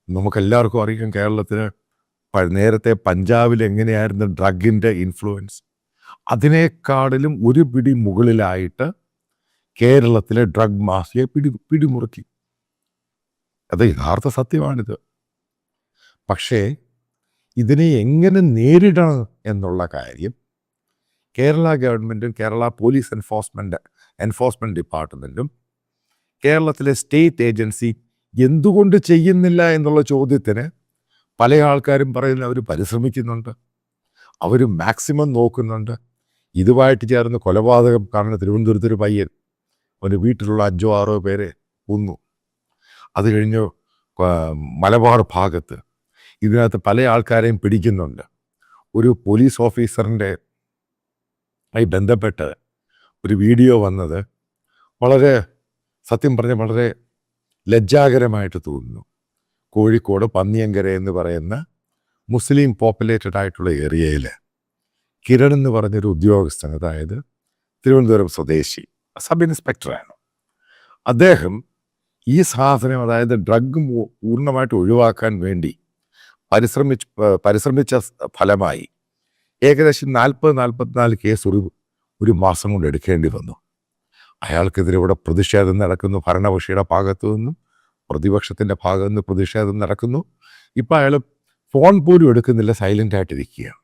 നമുക്കെല്ലാവർക്കും അറിയാം കേരളത്തിന് നേരത്തെ പഞ്ചാബിൽ എങ്ങനെയായിരുന്നു ഡ്രഗിൻ്റെ ഇൻഫ്ലുവൻസ്. അതിനേക്കാളിലും ഒരു പിടി മുകളിലായിട്ട് കേരളത്തിലെ ഡ്രഗ് മാഫിയെ പിടിമുറുക്കി. അത് യഥാർത്ഥ സത്യമാണിത്. പക്ഷേ ഇതിനെ എങ്ങനെ നേരിടണം എന്നുള്ള കാര്യം കേരള ഗവൺമെൻറ്റും കേരള പോലീസ് എൻഫോഴ്സ്മെൻറ്റ് ഡിപ്പാർട്ട്മെൻറ്റും കേരളത്തിലെ സ്റ്റേറ്റ് ഏജൻസി എന്തുകൊണ്ട് ചെയ്യുന്നില്ല എന്നുള്ള ചോദ്യത്തിന് പല ആൾക്കാരും പറയുന്നത് അവർ പരിശ്രമിക്കുന്നുണ്ട്, അവർ മാക്സിമം നോക്കുന്നുണ്ട്. ഇതുമായിട്ട് ചേർന്ന് കൊലപാതകം കാരണം തിരുവനന്തപുരത്തൊരു പയ്യൻ ഒരു വീട്ടിലുള്ള 5-6 പേരെ കൊന്നു. അത് കഴിഞ്ഞ് മലബാർ ഭാഗത്ത് ഇതിനകത്ത് പല ആൾക്കാരെയും പിടിക്കുന്നുണ്ട്. ഒരു പോലീസ് ഓഫീസറിൻ്റെ ആയി ബന്ധപ്പെട്ട് ഒരു വീഡിയോ വന്നത് വളരെ സത്യം പറഞ്ഞാൽ വളരെ ലജ്ജാകരമായിട്ട് തോന്നുന്നു. കോഴിക്കോട് പന്നിയങ്കര എന്ന് പറയുന്ന മുസ്ലിം പോപ്പുലേറ്റഡ് ആയിട്ടുള്ള ഏരിയയിൽ കിരൺ എന്ന് പറഞ്ഞൊരു ഉദ്യോഗസ്ഥൻ, അതായത് തിരുവനന്തപുരം സ്വദേശി സബ് ഇൻസ്പെക്ടറാണ്. അദ്ദേഹം ഈ സാധനം, അതായത് ഡ്രഗ് പൂർണ്ണമായിട്ട് ഒഴിവാക്കാൻ വേണ്ടി പരിശ്രമിച്ച ഫലമായി ഏകദേശം 40-44 കേസ് ഒരു മാസം കൊണ്ട് എടുക്കേണ്ടി വന്നു. അയാൾക്കെതിരെ ഇവിടെ പ്രതിഷേധം നടക്കുന്നു. ഭരണപക്ഷിയുടെ ഭാഗത്തു നിന്നും പ്രതിപക്ഷത്തിൻ്റെ ഭാഗത്തു നിന്ന് പ്രതിഷേധം നടക്കുന്നു. ഇപ്പം അയാൾ ഫോൺ പോലും എടുക്കുന്നില്ല, സൈലൻ്റായിട്ടിരിക്കുകയാണ്.